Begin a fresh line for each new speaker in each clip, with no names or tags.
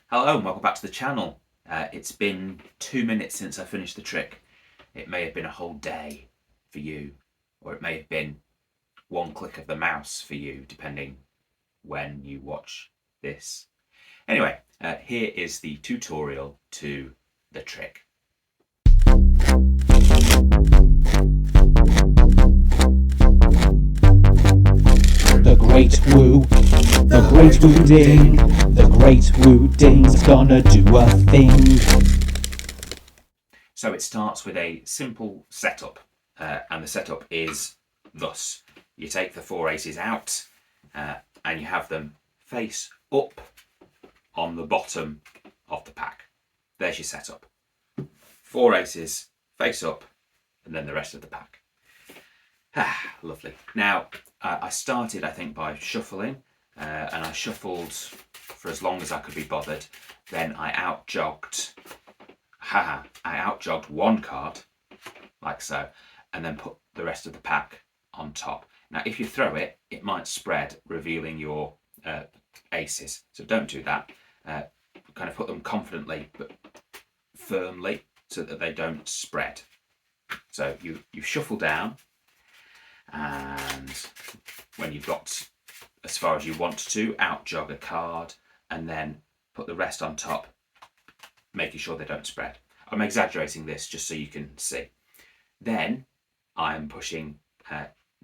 Hello and welcome back to the channel. It's been 2 minutes since I finished the trick. It may have been a whole day for you, or it may have been one click of the mouse for you, depending when you watch this. Anyway, here is the tutorial to the trick.
The Great Woo, the Great Woo Ding, the Great Woo Ding's gonna do a thing.
So it starts with a simple setup, and the setup is thus. You take the 4 aces out, and you have them face up on the bottom of the pack. There's your setup. 4 aces, face up, and then the rest of the pack. Lovely. Now, I started, I think, by shuffling, and I shuffled for as long as I could be bothered. Then I outjogged one card, like so, and then put the rest of the pack on top. Now, if you throw it, it might spread, revealing your aces. So don't do that. Kind of put them confidently but firmly so that they don't spread. So you shuffle down, and when you've got as far as you want to, outjog a card and then put the rest on top, making sure they don't spread. I'm exaggerating this just so you can see. Then I'm pushing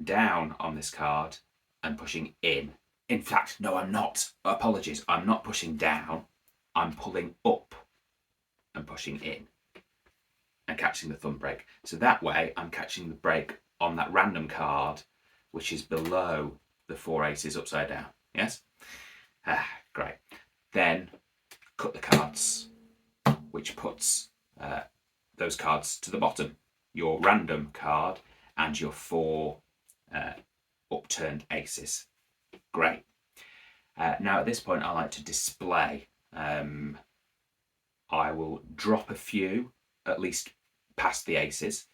down on this card and pushing in. In fact, no, I'm not. Apologies. I'm not pushing down. I'm pulling up and pushing in and catching the thumb break. So that way I'm catching the break on that random card, which is below the 4 aces upside down. Yes? Great. Then cut the cards, which puts those cards to the bottom. Your random card and your 4 upturned aces. Great. Now at this point I like to display. I will drop a few, at least past the aces,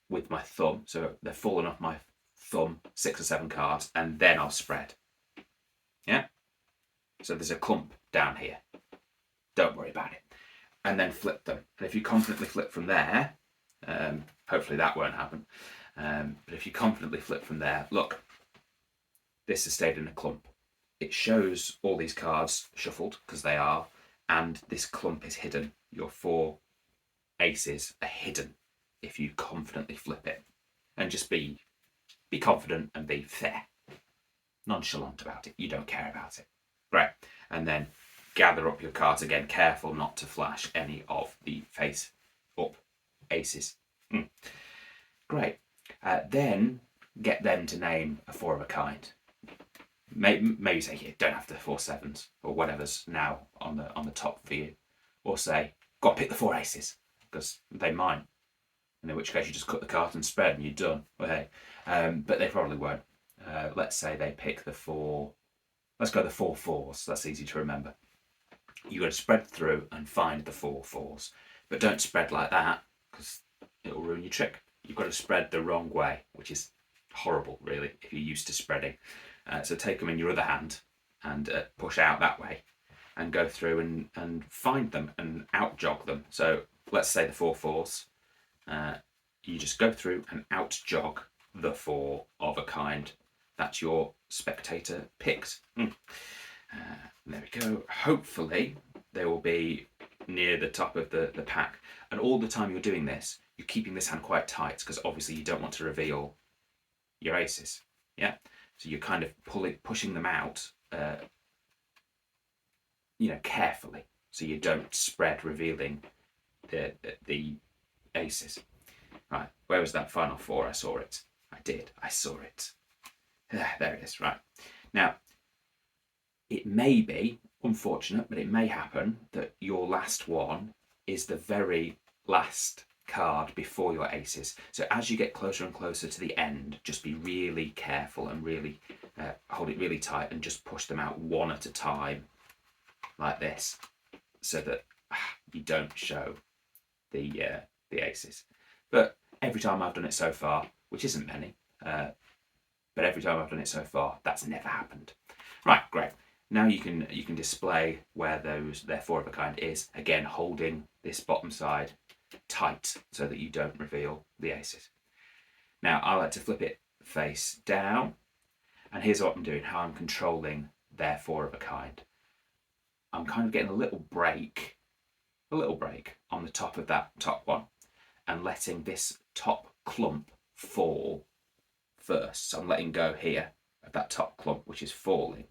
with my thumb. So they're falling off my thumb, 6 or 7 cards, and then I'll spread. Yeah? So there's a clump down here. Don't worry about it. And then flip them. And if you confidently flip from there, hopefully that won't happen. But if you confidently flip from there, look, this has stayed in a clump. It shows all these cards shuffled, because they are, and this clump is hidden. Your 4 aces are hidden if you confidently flip it. And just be confident and be fair. Nonchalant about it. You don't care about it. Right. And then gather up your cards again. Careful not to flash any of the face up aces. Great. Then get them to name a 4 of a kind. Maybe say here, don't have the 4 sevens or whatever's now on the top for you. Or say, go on, pick the 4 aces, because they might. And in which case you just cut the cards and spread and you're done. Well, hey. But they probably won't. Let's say they pick the 4. Let's go the 4 fours. That's easy to remember. You've got to spread through and find the 4 fours. But don't spread like that, because it'll ruin your trick. You've got to spread the wrong way, which is horrible, really, if you're used to spreading. So take them in your other hand and push out that way and go through and find them and outjog them. So let's say the 4 fours. You just go through and outjog the 4 of a kind. That's your spectator picked. There we go. Hopefully they will be near the top of the pack. And all the time you're doing this, you're keeping this hand quite tight, because obviously you don't want to reveal your aces. Yeah? So you're kind of pushing them out, carefully, so you don't spread, revealing the aces. Right, where was that final 4? I saw it. I saw it. There it is. Right. Now, it may be unfortunate, but it may happen that your last one is the very last card before your aces. So as you get closer and closer to the end, just be really careful and really hold it really tight and just push them out one at a time, like this, so that you don't show the aces. But every time I've done it so far, which isn't many, but every time I've done it so far, that's never happened. Right, great. Now you can display where their 4 of a kind is, again holding this bottom side tight so that you don't reveal the aces. Now I like to flip it face down, and here's what I'm doing, how I'm controlling their 4 of a kind. I'm kind of getting a little break on the top of that top one and letting this top clump fall first. So I'm letting go here of that top clump which is falling.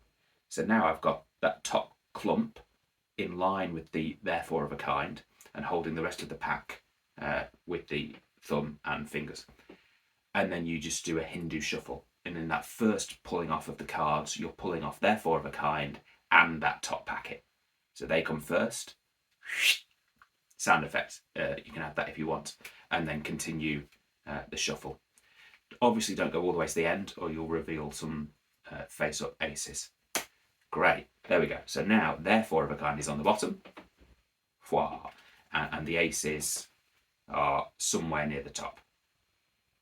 So now I've got that top clump in line with their 4 of a kind and holding the rest of the pack with the thumb and fingers. And then you just do a Hindu shuffle. And in that first pulling off of the cards, you're pulling off their 4 of a kind and that top packet. So they come first. Sound effects. You can add that if you want. And then continue the shuffle. Obviously don't go all the way to the end or you'll reveal some face-up aces. Great. There we go. So now their 4 of a kind is on the bottom. And the aces are somewhere near the top.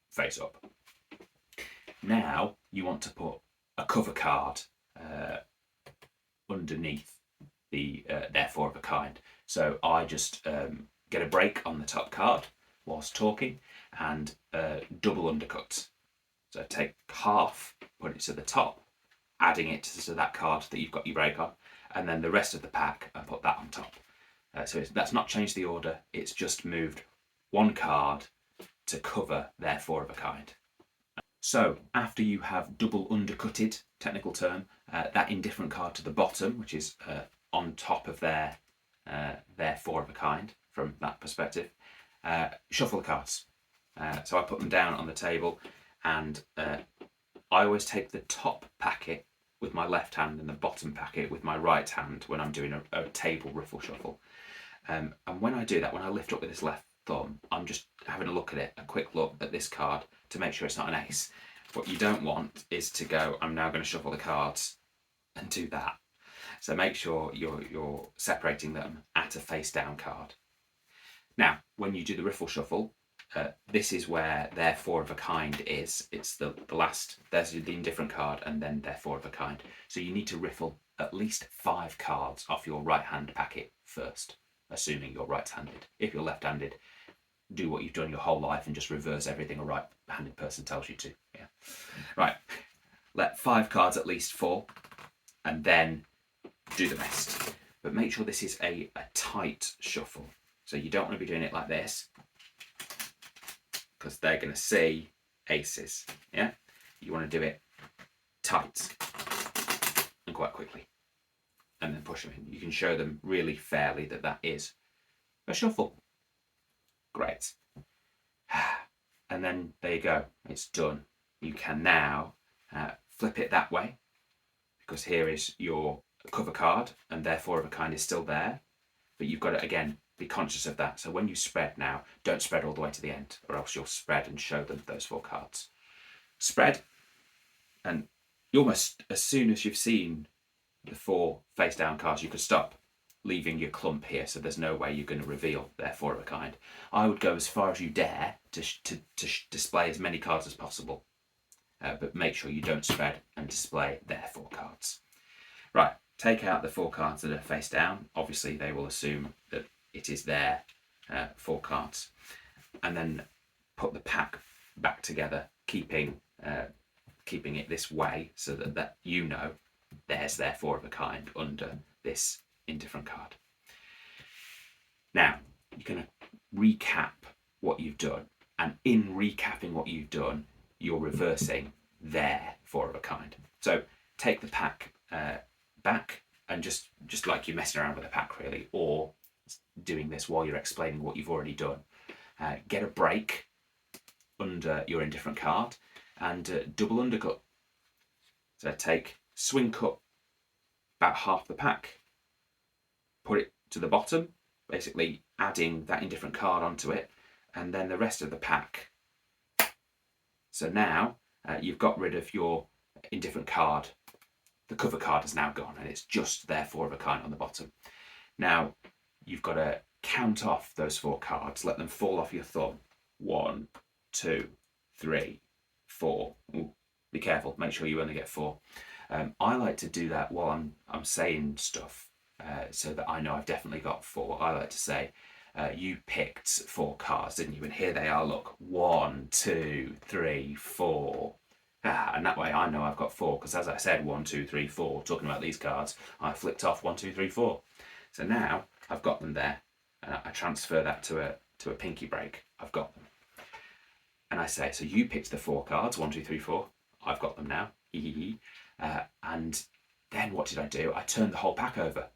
Face up. Now you want to put a cover card underneath their 4 of a kind. So I just get a break on the top card whilst talking and double undercuts. So take half, put it to the top, adding it to that card that you've got your break on, and then the rest of the pack and put that on top. So that's not changed the order, it's just moved one card to cover their 4 of a kind. So after you have double undercutted, technical term, that indifferent card to the bottom, which is on top of their 4 of a kind from that perspective, shuffle the cards. So I put them down on the table, and I always take the top packet with my left hand and the bottom packet with my right hand when I'm doing a table riffle shuffle. And when I do that, when I lift up with this left thumb, I'm just having a look at it, a quick look at this card to make sure it's not an ace. What you don't want is to go, I'm now going to shuffle the cards and do that. So make sure you're separating them at a face down card. Now, when you do the riffle shuffle, this is where their 4 of a kind is. It's the last, there's the indifferent card and then their 4 of a kind. So you need to riffle at least 5 cards off your right hand packet first, assuming you're right-handed. If you're left-handed, do what you've done your whole life and just reverse everything a right-handed person tells you to. Yeah. Right. Let 5 cards at least fall and then do the rest. But make sure this is a tight shuffle. So you don't want to be doing it like this because they're going to see aces. Yeah. You want to do it tight and quite quickly. And then push them in. You can show them really fairly that is a shuffle. Great. And then there you go. It's done. You can now flip it that way because here is your cover card and their 4 of a kind is still there. But you've got to, again, be conscious of that. So when you spread now, don't spread all the way to the end or else you'll spread and show them those 4 cards. Spread, and you almost, as soon as you've seen the 4 face down cards, you could stop, leaving your clump here, so there's no way you're going to reveal their 4 of a kind. I would go as far as you dare to display as many cards as possible, but make sure you don't spread and display their 4 cards. Right, take out the 4 cards that are face down. Obviously they will assume that it is their 4 cards, and then put the pack back together, keeping it this way so that you know there's their 4 of a kind under this indifferent card. Now, you're going to recap what you've done, and in recapping what you've done, you're reversing their 4 of a kind. So take the pack back and just like you're messing around with the pack really, or doing this while you're explaining what you've already done. Get a break under your indifferent card and double undercut. So swing cut about half the pack, put it to the bottom, basically adding that indifferent card onto it, and then the rest of the pack. So now you've got rid of your indifferent card. The cover card is now gone and it's just their 4 of a kind on the bottom. Now you've got to count off those 4 cards, let them fall off your thumb. 1, 2, 3, 4. Ooh, be careful, make sure you only get 4. I like to do that while I'm saying stuff, so that I know I've definitely got 4. I like to say, you picked 4 cards, didn't you? And here they are. Look, 1, 2, 3, 4. And that way I know I've got 4, because as I said, 1, 2, 3, 4. Talking about these cards, I flicked off 1, 2, 3, 4. So now I've got them there, and I transfer that to a pinky break. I've got them, and I say, so you picked the 4 cards, 1, 2, 3, 4. I've got them now. And then what did I do? I turned the whole pack over.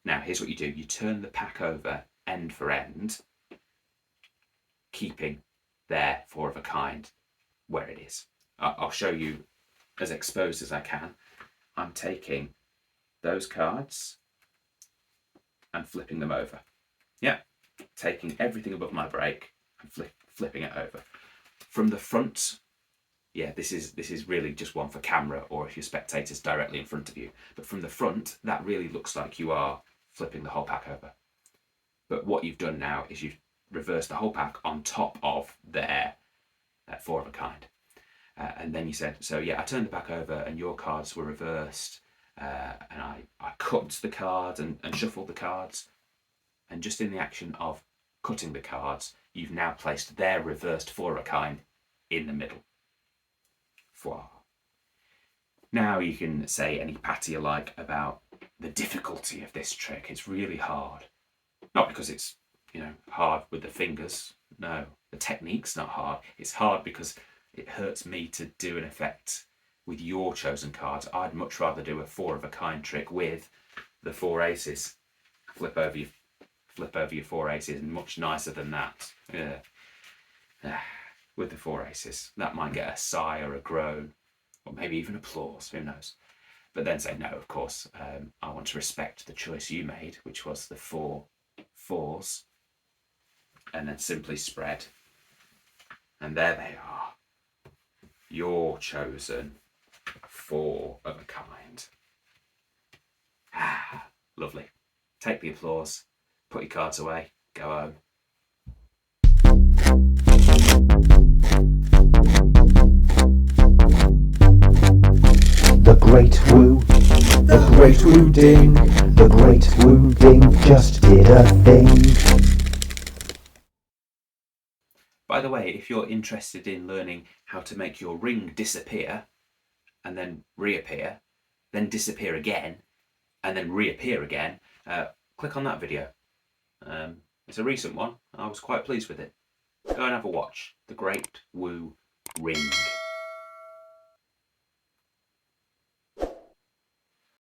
Now here's what you do: you turn the pack over end for end, keeping their 4 of a kind where it is. I'll show you as exposed as I can. I'm taking those cards and flipping them over. Yeah, taking everything above my break and flipping it over. From the front, yeah, this is really just one for camera, or if your spectators directly in front of you. But from the front, that really looks like you are flipping the whole pack over. But what you've done now is you've reversed the whole pack on top of their 4 of a kind. And then you said, so yeah, I turned the pack over and your cards were reversed. And I cut the cards and shuffled the cards. And just in the action of cutting the cards, you've now placed their reversed 4 of a kind in the middle. Voilà. Now you can say any patter you like about the difficulty of this trick. It's really hard. Not because it's, hard with the fingers. No, the technique's not hard. It's hard because it hurts me to do an effect with your chosen cards. I'd much rather do a 4 of a kind trick with the 4 aces. Flip over your 4 aces, much nicer than that. Yeah. With the 4 aces. That might get a sigh or a groan, or maybe even applause, who knows. But then say, no, of course, I want to respect the choice you made, which was the 4 4s, and then simply spread. And there they are. Your chosen 4 of a kind. Lovely. Take the applause, put your cards away, go home.
The Great Woo, the Great Woo Ding, the Great Woo Ding just did a thing.
By the way, if you're interested in learning how to make your ring disappear and then reappear, then disappear again, and then reappear again, click on that video. It's a recent one. I was quite pleased with it. Go and have a watch. The Great Woo Ring.